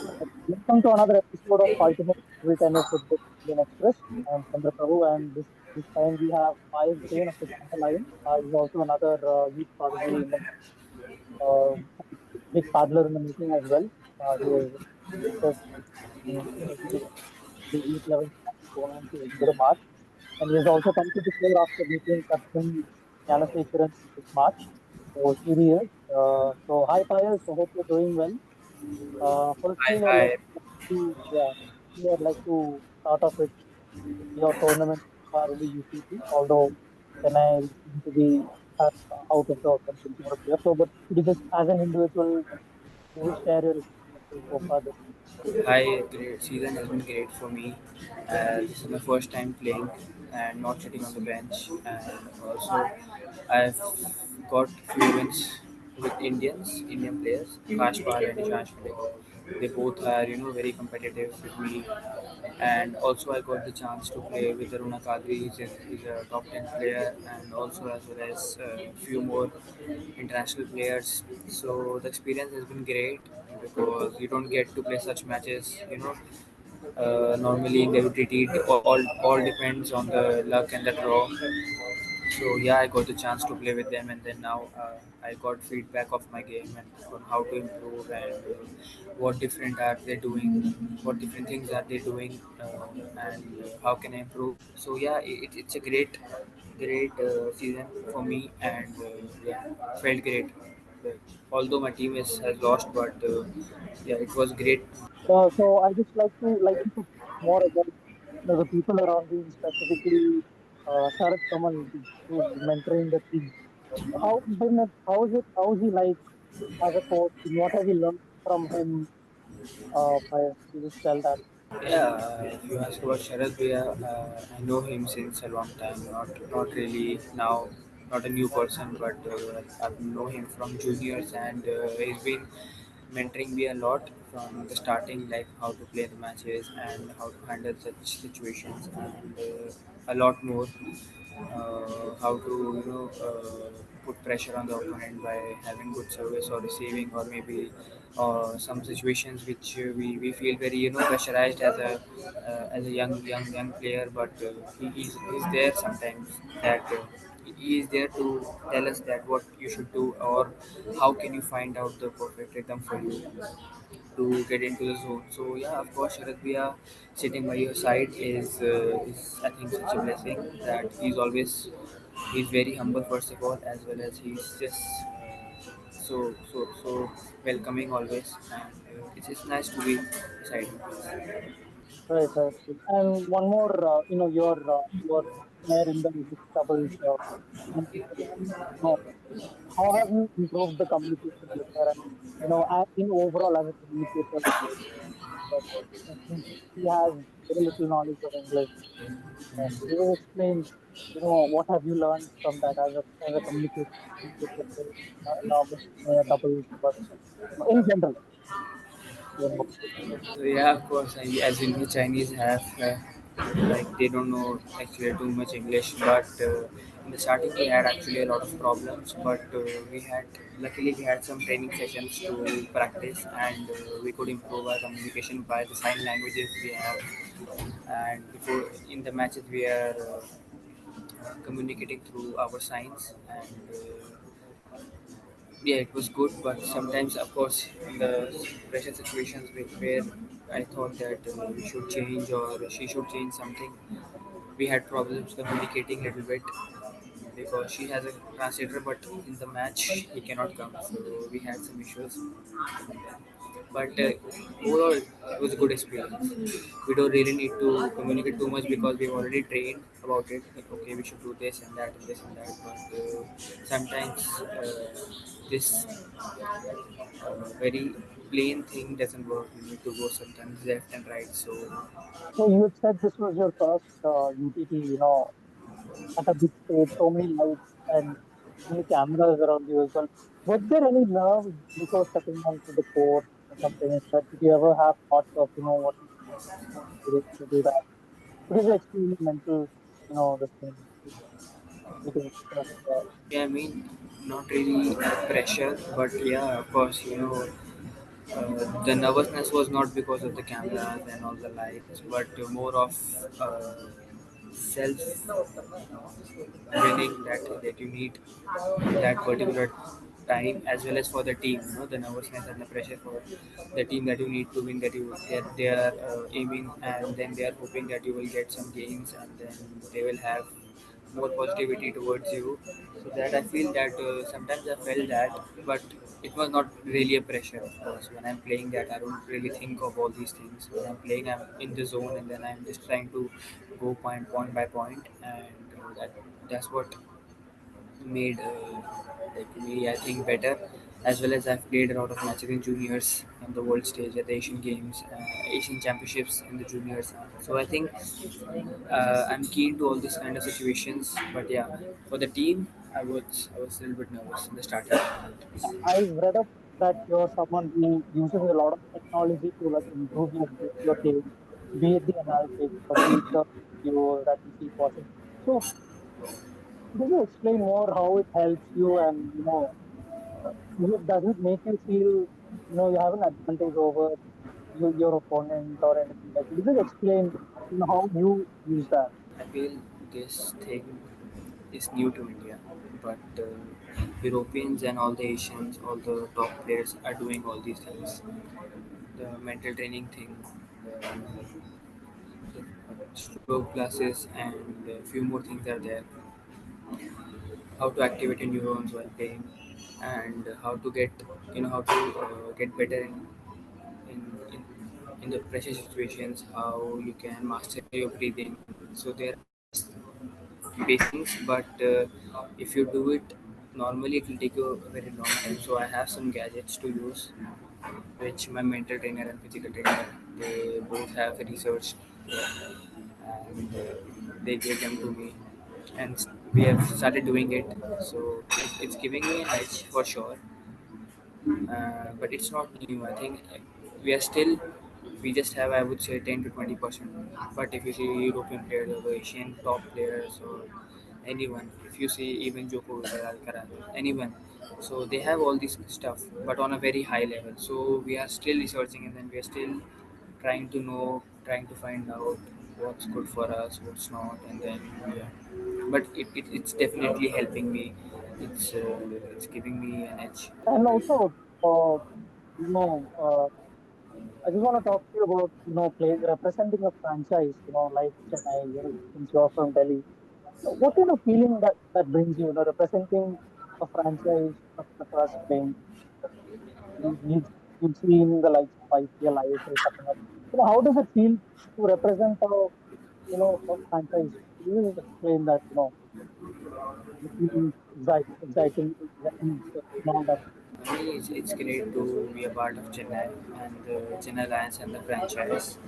Welcome to another episode of Ultimate Table Tennis with the Indian Express. I am Chandra Prabhu, and this time we have Payas Jain of the Vijaylayan. He's also another youth prodigy in the uh, big paddler in the making as well. He has just the youth level tournament in good March, and he has also come to the floor after beating Captain Yanasekaran this March. So here he is. Hi Payas, I hope you're doing well. First Hi, thing I'd like hi. to, yeah, I'd like to start off with your tournament are in the UTT, although Chennai seem to be out of the contention for a player. So, but could you just, as an individual, you will share your experiences so far this Hi, great season has been great for me. This is my first time playing and not sitting on the bench. And also, I've got few wins with Indian players, Kashpal and Ishan Philip. They both are, very competitive with me. And also, I got the chance to play with Aruna Kadri. He's a top 10 player, and also as well as a few more international players. So the experience has been great because you don't get to play such matches. Normally in the UTT, it all depends on the luck and the draw. So yeah, I got the chance to play with them, and then now I got feedback of my game and on how to improve and what different are they doing, what different things are they doing, and how can I improve. So yeah, it's a great season for me, and yeah, felt great. Although my team has lost, but yeah, it was great. so I just like you to talk more about the people around you, specifically Sharad Kamal, who's mentoring the team. How is he like as a coach? What have you learned from him? By you just tell that. Yeah, if you ask about Sharad Bhaiya, I know him since a long time. Not really now, not a new person, but I've known him from juniors, and he's been mentoring me a lot from the starting, like how to play the matches and how to handle such situations, and a lot more. How to put pressure on the opponent by having good service or receiving, or maybe some situations which we feel very pressurized as a young player, but he's there sometimes that he is there to tell us that what you should do, or how can you find out the perfect rhythm for you to get into the zone. So yeah, of course, Sharad Bhaiya sitting by your side is I think such a blessing that he's very humble first of all, as well as he's just so welcoming always, and it's nice to be beside him. Right, right. And one more, your player in the mixed doubles. How have you improved the communication with her? And in overall as a communicator, but since he has very little knowledge of English, could you explain, what have you learned from that as a communicator in a mixed doubles, but in general, So yeah, of course, as you know, Chinese have like they don't know actually too much English, but in the starting we had actually a lot of problems. But luckily we had some training sessions to practice, and we could improve our communication by the sign languages we have. And before in the matches we are communicating through our signs, and yeah, it was good, but sometimes, of course, in the pressure situations where I thought that we should change or she should change something, we had problems communicating a little bit because she has a translator, but in the match he cannot come, so we had some issues. But overall, it was a good experience. We don't really need to communicate too much because we've already trained about it. Like, okay, we should do this and that and this and that. But sometimes this very plain thing doesn't work. You need to go sometimes left and right. So so you had said this was your first UTT, at a big stage, so many lights and many cameras around you as well. Was there any nerves before stepping onto the court or something like that? Did you ever have thoughts of, what to do that? What is the experimental, the thing? Because yeah, I mean, not really pressure, but yeah, of course, The nervousness was not because of the cameras and all the lights, but more of self winning that you need that particular time, as well as for the team, the nervousness and the pressure for the team that you need to win, that they are aiming, and then they are hoping that you will get some gains, and then they will have more positivity towards you. So that I feel that sometimes I felt that, but it was not really a pressure. Of course, when I'm playing that, I don't really think of all these things. When I'm playing, I'm in the zone, and then I'm just trying to go point by point, and that's what made me, I think, better. As well as I've played a lot of matches in juniors on the world stage at the Asian Games, Asian Championships in the juniors. So I think I'm keen to all these kind of situations. But yeah, for the team, I was a little bit nervous in the starting. I've read up that you're someone who uses a lot of technology to like improve your game, be it the analytics or be it the videos that you keep watching. So could you explain more how it helps you and does it make you feel you have an advantage over your opponent or anything like that? Could you explain how you use that? I feel this thing is new to India, but Europeans and all the Asians, all the top players are doing all these things. The mental training thing, the stroke classes, and a few more things are there. How to activate your neurons while playing, and how to how to get better in, in in the pressure situations. How you can master your breathing. So there are basics, but if you do it normally, it will take you a very long time. So I have some gadgets to use, which my mental trainer and physical trainer, they both have researched, and they gave them to me, and we have started doing it. So it's giving me an edge for sure, but it's not new. I think we are still, we just have, I would say, 10 to 20%. But if you see European players or the Asian top players or anyone, if you see even Djokovic or Alcaraz, anyone, so they have all this stuff, but on a very high level. So we are still researching, and then we are still trying to know, trying to find out what's good for us, what's not, and then yeah. But it's definitely helping me. It's giving me an edge. And also, uh, you know, uh, I just want to talk to you about, representing a franchise, like Chennai, since you're from Delhi. What kind of feeling that brings you, representing a franchise for the first playing? You've seen the likes of IPL, ISL coming up. How does it feel to represent a franchise? Could you just explain that, the feeling, and all that? For me, it's great to be a part of Chennai and the Chennai Lions and the franchise.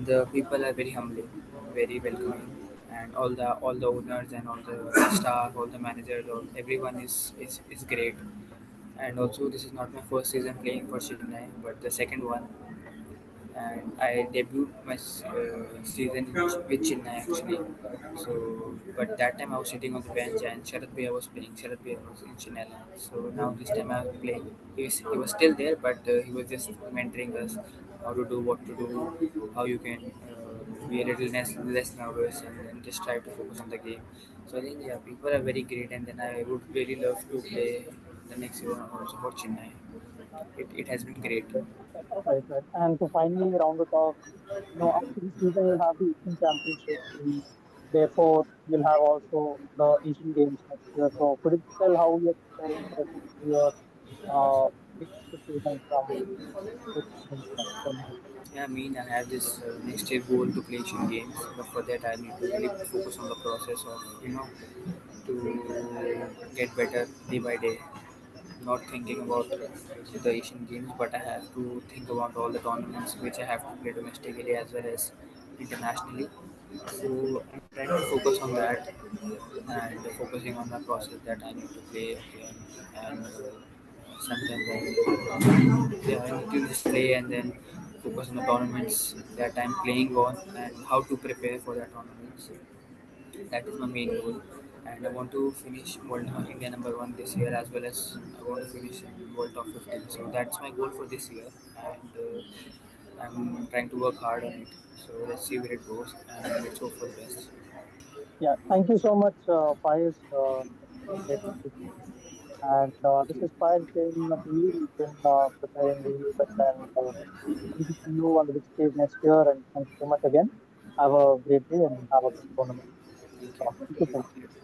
The people are very humbling, very welcoming, and all the owners and all the staff, all the managers, everyone is great. And also, this is not my first season playing for Chennai, but the second one, and I debuted my season with Chennai actually. So, but that time I was sitting on the bench and Sharad Bhaiya was playing. Sharad Bhaiya was in Chennai. So now this time I was playing. He was still there, but he was just mentoring us how to do, what to do, how you can be a little less nervous, and then just try to focus on the game. So I think, yeah, people are very great, and then I would really love to play the next season also for Chennai. It has been great. Right, right. And to finally round it off, after this season, you'll have the Asian Championship, and therefore, you'll have also the Asian Games next year. So, could you tell how you're preparing for the next year? Big expectations from this season from you. Yeah, I mean, I have this next year goal to play Asian Games, but for that I need to really focus on the process of, to get better day by day. Not thinking about the Asian Games, but I have to think about all the tournaments which I have to play domestically as well as internationally. So I'm trying to focus on that, and focusing on the process that I need to play again, and sometimes yeah, I need to just play and then focus on the tournaments that I'm playing on and how to prepare for that tournaments. That is my main goal, and I want to finish world India number one this year, as well as I want to finish in world top 15. So that's my goal for this year, and I'm trying to work hard on it. So let's see where it goes, and let's hope for the best. Yeah, thank you so much, Payas. Great topic. And this is Payas Jain, PE. We've been preparing really well and hope to see you on the big stage next year. And thank you so much again. Have a great day and have a good tournament. Thank you. Thank you so much. Thank you.